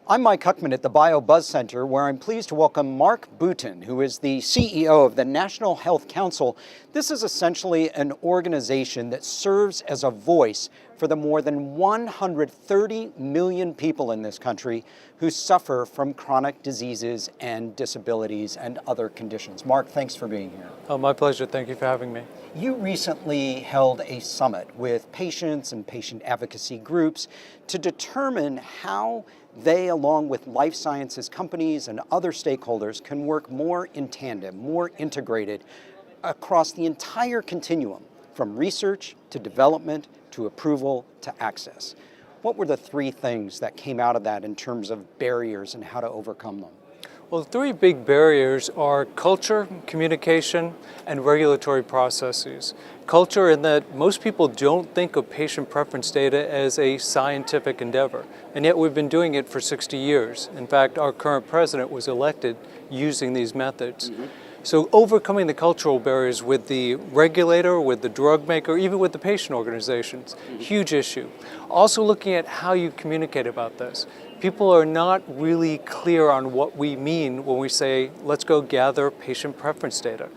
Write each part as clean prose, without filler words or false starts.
I'm Mike Huckman at the Bio Buzz Center, where I'm pleased to welcome Marc Boutin, who is the CEO of the National Health Council. This is essentially an organization that serves as a voice for the more than 130 million people in this country who suffer from chronic diseases and disabilities and other conditions. Marc, thanks for being here. Oh, my pleasure. Thank you for having me. You recently held a summit with patients and patient advocacy groups to determine how they, along with life sciences companies and other stakeholders, can work more in tandem, more integrated across the entire continuum, from research to development to approval to access. What were the three things that came out of that in terms of barriers and how to overcome them? Well, the three big barriers are culture, communication, and regulatory processes. Culture in that most people don't think of patient preference data as a scientific endeavor, and yet we've been doing it for 60 years. In fact, our current president was elected using these methods. So overcoming the cultural barriers with the regulator, with the drug maker, even with the patient organizations, huge issue. Also looking at how you communicate about this. People are not really clear on what we mean when we say, let's go gather patient preference data.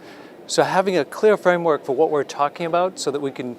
So having a clear framework for what we're talking about so that we can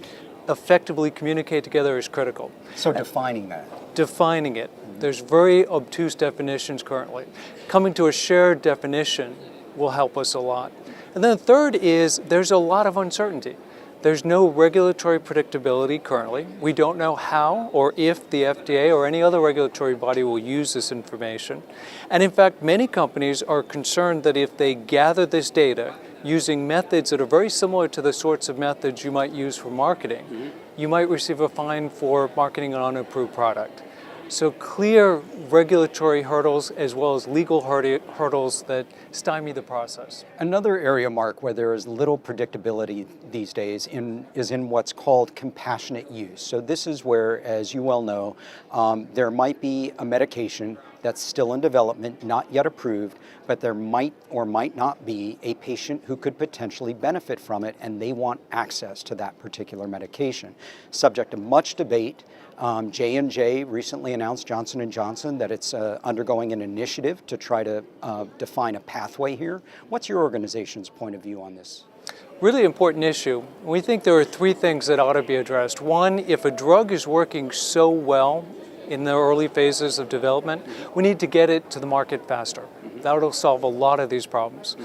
effectively communicate together is critical. So defining that. Defining it. There's very obtuse definitions currently. Coming to a shared definition will help us a lot. And then the third is there's a lot of uncertainty. There's no regulatory predictability currently. We don't know how or if the FDA or any other regulatory body will use this information. And in fact, many companies are concerned that if they gather this data using methods that are very similar to the sorts of methods you might use for marketing, you might receive a fine for marketing an unapproved product. So clear regulatory hurdles as well as legal hurdles that stymie the process. Another area, Marc, where there is little predictability these days is in what's called compassionate use. So this is where, as you well know, there might be a medication that's still in development, not yet approved, but there might or might not be a patient who could potentially benefit from it, and they want access to that particular medication. Subject to much debate, J&J recently announced, Johnson & Johnson, that it's undergoing an initiative to try to define a pathway here. What's your organization's point of view on this? Really important issue. We think there are three things that ought to be addressed. One, if a drug is working so well in the early phases of development, we need to get it to the market faster. That'll solve a lot of these problems.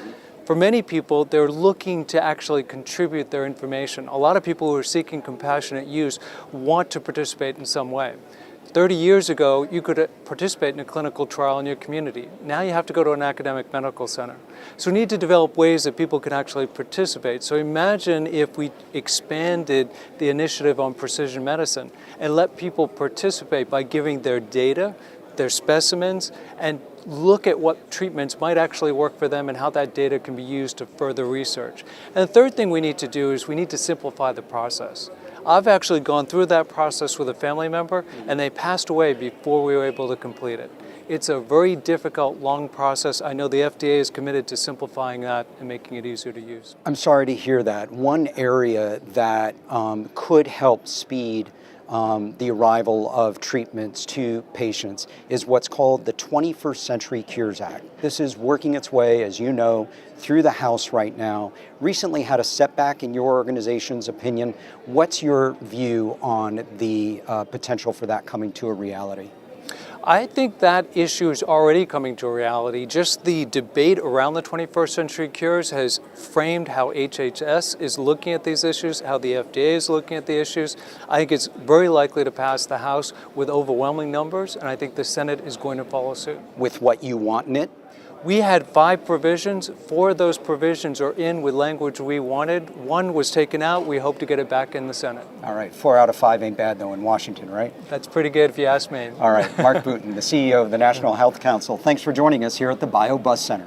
For many people, they're looking to actually contribute their information. A lot of people who are seeking compassionate use want to participate in some way. 30 years ago, you could participate in a clinical trial in your community. Now you have to go to an academic medical center. So we need to develop ways that people can actually participate. So imagine if we expanded the initiative on precision medicine and let people participate by giving their data, their specimens, and look at what treatments might actually work for them and how that data can be used to further research. And the third thing we need to do is we need to simplify the process. I've actually gone through that process with a family member, and they passed away before we were able to complete it. It's a very difficult, long process. I know the FDA is committed to simplifying that and making it easier to use. I'm sorry to hear that. One area that could help speed the arrival of treatments to patients is what's called the 21st Century Cures Act. This is working its way, as you know, through the House right now. Recently had a setback in your organization's opinion. What's your view on the potential for that coming to a reality? I think that issue is already coming to a reality. Just the debate around the 21st Century Cures has framed how HHS is looking at these issues, how the FDA is looking at the issues. I think it's very likely to pass the House with overwhelming numbers, and I think the Senate is going to follow suit. With what you want in it? We had 5 provisions. 4 of those provisions are in with language we wanted. 1 was taken out. We hope to get it back in the Senate. All right, 4 out of 5 ain't bad though in Washington, right? That's pretty good if you ask me. All right, Marc Boutin, the CEO of the National Health Council. Thanks for joining us here at the Bio Buzz Center.